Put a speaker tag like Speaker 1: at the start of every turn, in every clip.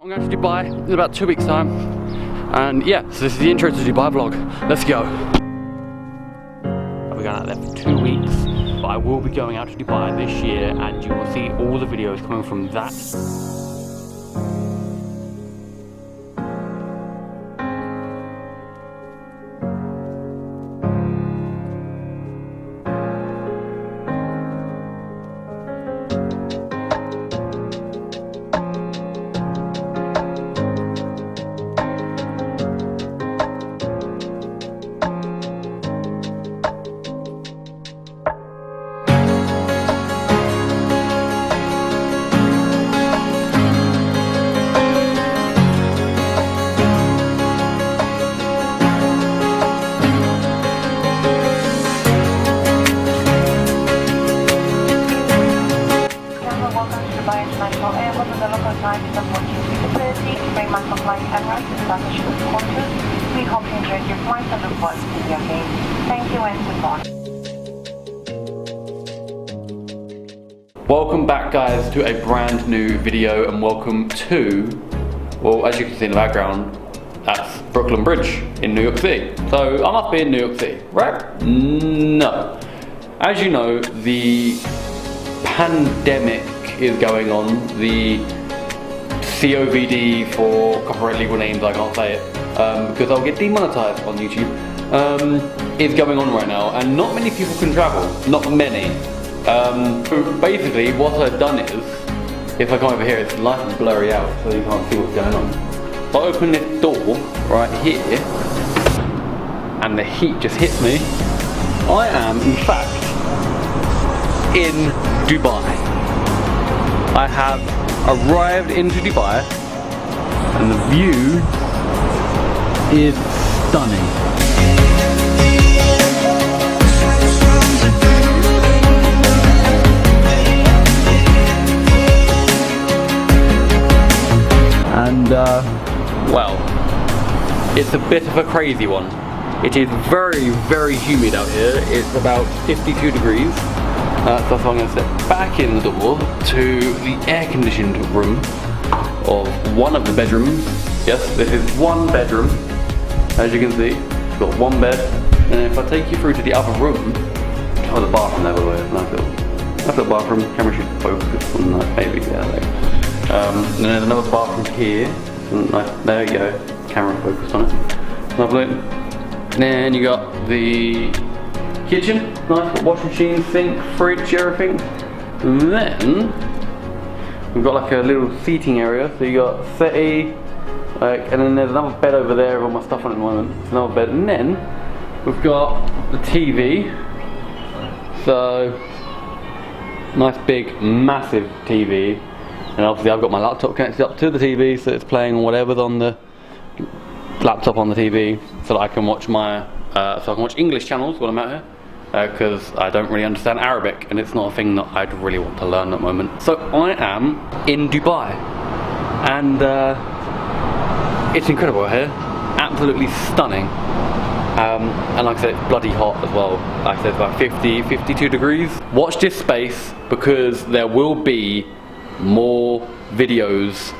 Speaker 1: I'm going to Dubai in about 2 weeks time, and yeah, so this is the intro to the Dubai vlog. Let's go. I'll be going out there for 2 weeks, but I will be going out to Dubai this year, and you will see all the videos coming from that.
Speaker 2: We hope you enjoyed your flight and look forward to seeing you again. Thank you and goodbye.
Speaker 1: Welcome back, guys, to a brand new video, and welcome to, well, as you can see in the background, that's Brooklyn Bridge in New York City. So I must be in New York City, right? No. As you know, the pandemic is going on. The COVD, for copyright legal names, I can't say it because I'll get demonetized on YouTube, is going on right now, and not many people can travel. Not many. So basically what I've done is, if I come over here, it's nice and blurry out so you can't see what's going on. If I open this door right here and the heat just hits me, I am in fact in Dubai. I have arrived into Dubai and the view is stunning. And well, it's a bit of a crazy one. It is very, very humid out here. It's about 52 degrees. So I'm going to step back in the door to the air-conditioned room of one of the bedrooms. Yes, this is one bedroom. As you can see, it's got one bed. And if I take you through to the other room, oh, the bathroom there, by the way, nice little bathroom. Camera should focus on that, maybe. Yeah, there. And then there's another bathroom here. Nice, there you go. Camera focused on it. Lovely. And then you got the kitchen, nice washing machine, sink, fridge, everything. And then we've got like a little seating area. So you got settee, and then there's another bed over there with all my stuff on it at the moment. It's another bed, and then we've got the TV. So nice big, massive TV, and obviously I've got my laptop connected up to the TV, so it's playing whatever's on the laptop on the TV, so that I can watch my English channels when I'm out here. Because I don't really understand Arabic, and it's not a thing that I'd really want to learn at the moment. So I am in Dubai, and it's incredible out here, absolutely stunning. And like I said, it's bloody hot as well. Like I said, it's about 52 degrees. Watch this space, because there will be more videos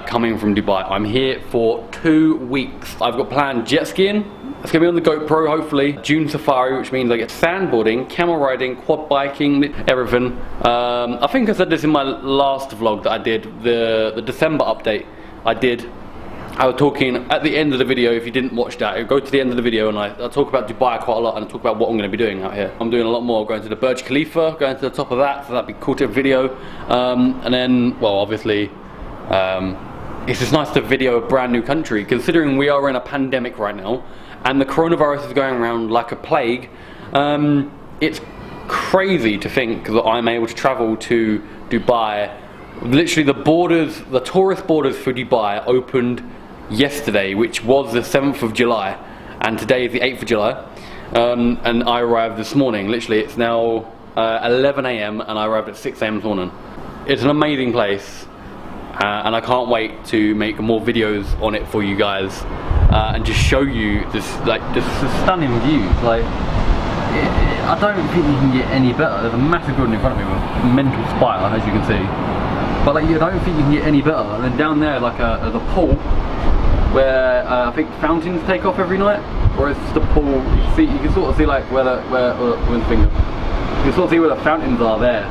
Speaker 1: coming from Dubai. I'm here for 2 weeks. I've got planned jet skiing. It's going to be on the GoPro, hopefully. Dune safari, which means I get sandboarding, camel riding, quad biking, everything. I think I said this in my last vlog that I did, the December update I did. I was talking at the end of the video. If you didn't watch that, go to the end of the video, and I talk about Dubai quite a lot, and I talk about what I'm going to be doing out here. I'm doing a lot more, going to the Burj Khalifa, going to the top of that, so that'd be cool to video. And then, well, obviously, it's just nice to video a brand new country, considering we are in a pandemic right now, and the coronavirus is going around like a plague. It's crazy to think that I'm able to travel to Dubai. Literally the tourist borders for Dubai opened yesterday, which was the 7th of July, and today is the 8th of July, and I arrived this morning. Literally, it's now 11 AM and I arrived at 6 AM this morning. It's an amazing place, and I can't wait to make more videos on it for you guys, and just show you this stunning views. Like, I don't think you can get any better. There's a massive building in front of me with a mental spire, as you can see. but like, you don't think you can get any better. And then down there, like the pool, where I think fountains take off every night, or it's just a pool. You can sort of see like where with the finger. You can sort of see where the fountains are there.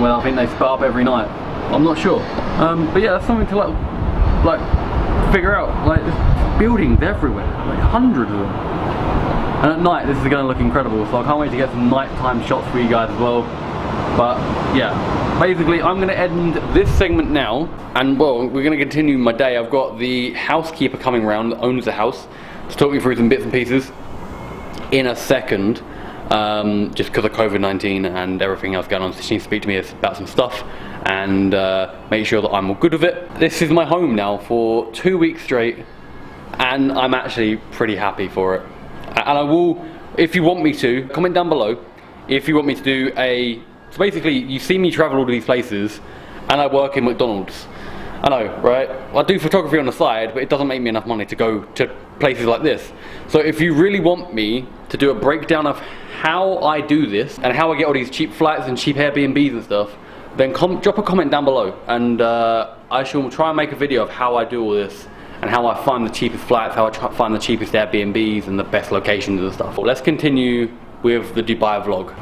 Speaker 1: Where I think they split up every night. I'm not sure. But yeah, that's something to like figure out. Like, there's buildings everywhere, like hundreds of them. And at night, this is going to look incredible. So I can't wait to get some nighttime shots for you guys as well. But yeah, basically I'm going to end this segment now, and well, we're going to continue my day. I've got the housekeeper coming around that owns the house to talk me through some bits and pieces in a second, just because of COVID-19 and everything else going on. So she needs to speak to me about some stuff and make sure that I'm all good with it. This is my home now for 2 weeks straight, and I'm actually pretty happy for it. And I will, if you want me to, comment down below if you want me to do a... So basically, you see me travel all these places, and I work in McDonald's. I know, right? I do photography on the side, but it doesn't make me enough money to go to places like this. So if you really want me to do a breakdown of how I do this, and how I get all these cheap flights and cheap Airbnbs and stuff, then drop a comment down below, and I shall try and make a video of how I do all this, and how I find the cheapest flights, how I find the cheapest Airbnbs, and the best locations and stuff. Well, let's continue with the Dubai vlog.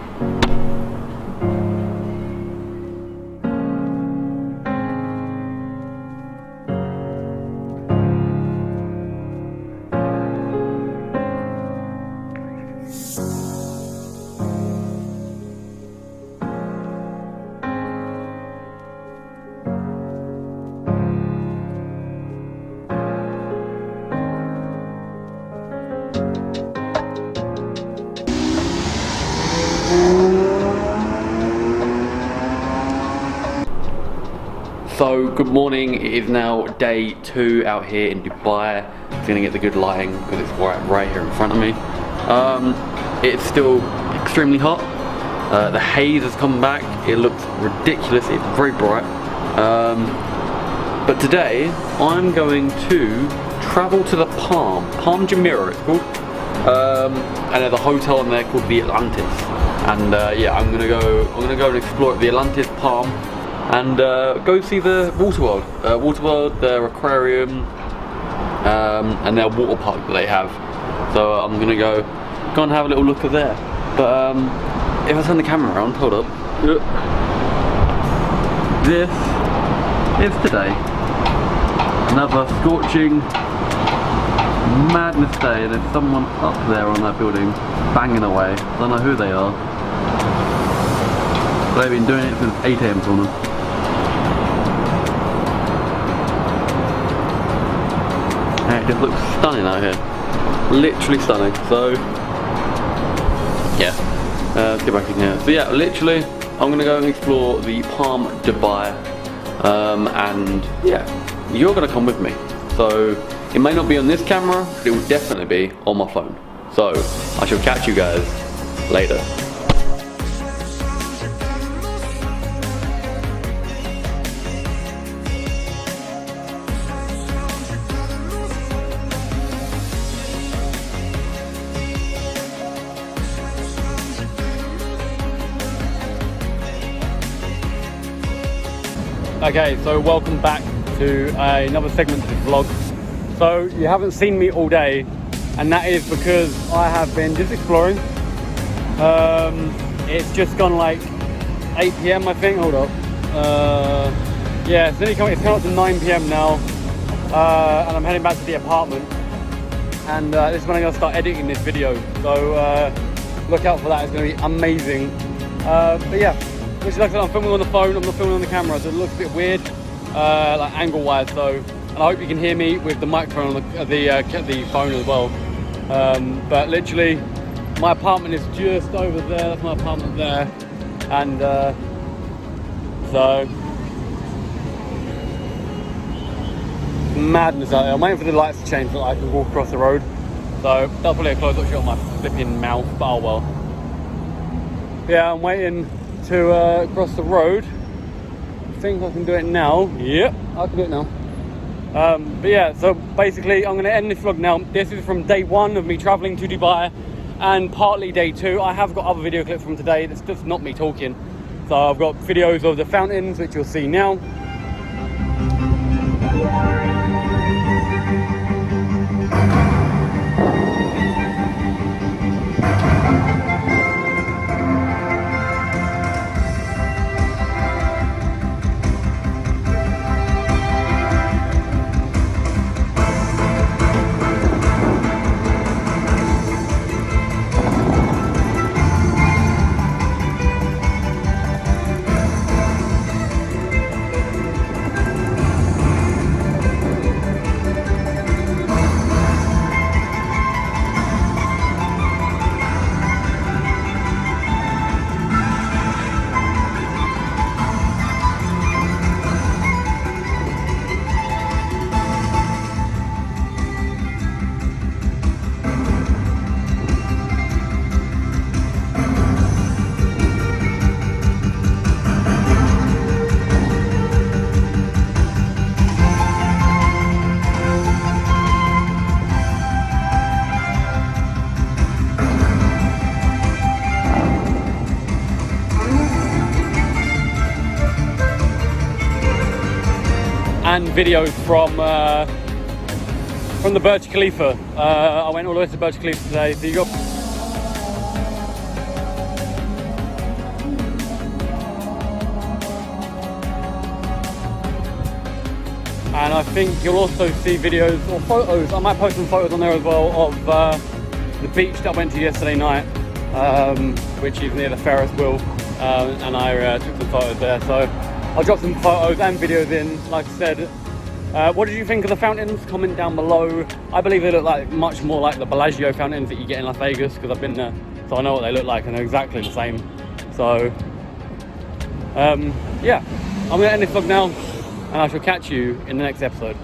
Speaker 1: So good morning, it is now day 2 out here in Dubai. I'm gonna get the good lighting because it's right here in front of me. It's still extremely hot. The haze has come back. It looks ridiculous. It's very bright. But today I'm going to travel to the Palm Jumeirah it's called. And there's a hotel in there called the Atlantis. And yeah, I'm gonna go and explore the Atlantis Palm. And go see the Water World, their aquarium, and their water park that they have. So I'm gonna go and have a little look at there. But if I turn the camera around, hold up. This is today. Another scorching madness day, and there's someone up there on that building banging away. Don't know who they are. But they've been doing it since 8 AM this morning. It just looks stunning out here, literally stunning. So yeah, let's get back in here. So yeah, literally I'm gonna go and explore the Palm Dubai, and yeah, you're gonna come with me. So it may not be on this camera, but it will definitely be on my phone. So I shall catch you guys later. Okay, so welcome back to another segment of this vlog. So you haven't seen me all day, and that is because I have been just exploring. It's just gone like 8 PM I think, hold up. Yeah, it's coming up to 9 PM now, and I'm heading back to the apartment. And this is when I'm going to start editing this video, so look out for that, it's going to be amazing. But yeah. Which, like I said, I'm filming on the phone, I'm not filming on the camera, so it looks a bit weird, like angle-wise. So, and I hope you can hear me with the microphone on the phone as well. But literally, my apartment is just over there. That's my apartment there, and so madness out there. I'm waiting for the lights to change so that I can walk across the road. So that's probably a close-up shot of my flipping mouth, but oh well. Yeah, I'm waiting to cross the road. I think I can do it now. Yep, I can do it now. But yeah, so basically I'm going to end this vlog now. This is from day 1 of me traveling to Dubai, and partly day 2. I have got other video clips from today that's just not me talking. So So I've got videos of the fountains, which you'll see now. And videos from the Burj Khalifa. I went all the way to Burj Khalifa today. So you got and I think you'll also see videos or photos. I might post some photos on there as well of the beach that I went to yesterday night, which is near the Ferris wheel, and I took some photos there. So I'll drop some photos and videos in. Like I said, what did you think of the fountains? Comment down below. I believe they look like much more like the Bellagio fountains that you get in Las Vegas, because I've been there, so I know what they look like and they're exactly the same. So yeah, I'm gonna end this vlog now, and I shall catch you in the next episode.